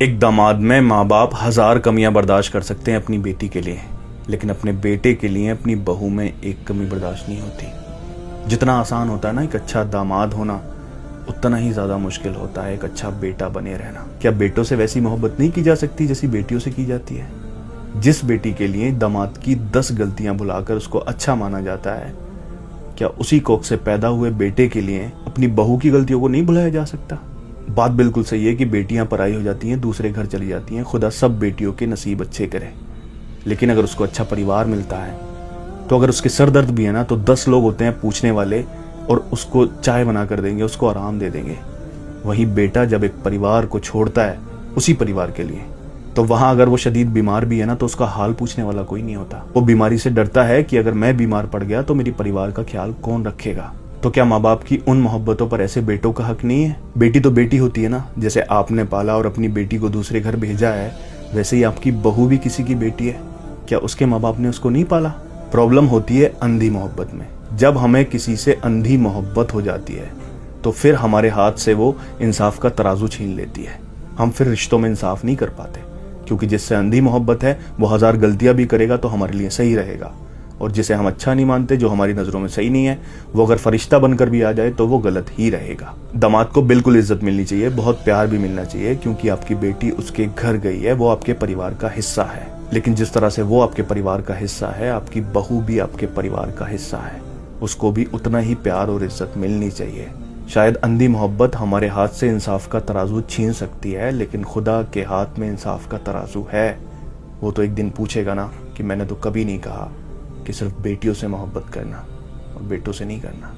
एक दामाद में माँ बाप 1000 कमियां बर्दाश्त कर सकते हैं अपनी बेटी के लिए, लेकिन अपने बेटे के लिए अपनी बहू में एक कमी बर्दाश्त नहीं होती। जितना आसान होता है ना एक अच्छा दामाद होना, उतना ही ज़्यादा मुश्किल होता है एक अच्छा बेटा बने रहना। क्या बेटों से वैसी मोहब्बत नहीं की जा सकती जैसी बेटियों से की जाती है? जिस बेटी के लिए दामाद की 10 गलतियां भुलाकर उसको अच्छा माना जाता है, क्या उसी कोख से पैदा हुए बेटे के लिए अपनी बहू की गलतियों को नहीं भुलाया जा सकता? बात बिल्कुल सही है कि बेटियां पराई हो जाती हैं, दूसरे घर चली जाती हैं। खुदा सब बेटियों के नसीब अच्छे करे, लेकिन अगर उसको अच्छा परिवार मिलता है तो अगर उसके सर दर्द भी है ना तो 10 लोग होते हैं पूछने वाले और उसको चाय बना कर देंगे, उसको आराम दे देंगे। वहीं बेटा जब एक परिवार को छोड़ता है उसी परिवार के लिए, तो वहां अगर वो शदीद बीमार भी है ना तो उसका हाल पूछने वाला कोई नहीं होता। वो बीमारी से डरता है कि अगर मैं बीमार पड़ गया तो मेरी परिवार का ख्याल कौन रखेगा। तो क्या माँ बाप की उन मोहब्बतों पर ऐसे बेटों का हक नहीं है? बेटी तो बेटी होती है ना। जैसे आपने पाला और अपनी बेटी को दूसरे घर भेजा है, वैसे ही आपकी बहू भी किसी की बेटी है। क्या उसके माँ बाप ने उसको नहीं पाला? प्रॉब्लम होती है अंधी मोहब्बत में। जब हमें किसी से अंधी मोहब्बत हो जाती है तो फिर हमारे हाथ से वो इंसाफ का तराजू छीन लेती है। हम फिर रिश्तों में इंसाफ नहीं कर पाते, क्योंकि जिससे अंधी मोहब्बत है वो 1000 गलतियां भी करेगा तो हमारे लिए सही रहेगा, और जिसे हम अच्छा नहीं मानते, जो हमारी नजरों में सही नहीं है, वो अगर फरिश्ता बनकर भी आ जाए तो वो गलत ही रहेगा। दामाद को बिल्कुल इज्जत मिलनी चाहिए, बहुत प्यार भी मिलना चाहिए, क्योंकि आपकी बेटी उसके घर गई है, वो आपके परिवार का हिस्सा है। लेकिन जिस तरह से वो आपके परिवार का हिस्सा है, आपकी बहू भी आपके परिवार का हिस्सा है। उसको भी उतना ही प्यार और इज्जत मिलनी चाहिए। शायद अंधी मोहब्बत हमारे हाथ से इंसाफ का तराजू छीन सकती है, लेकिन खुदा के हाथ में इंसाफ का तराजू है। वो तो एक दिन पूछेगा ना कि मैंने तो कभी नहीं कहा कि सिर्फ बेटियों से मोहब्बत करना और बेटों से नहीं करना।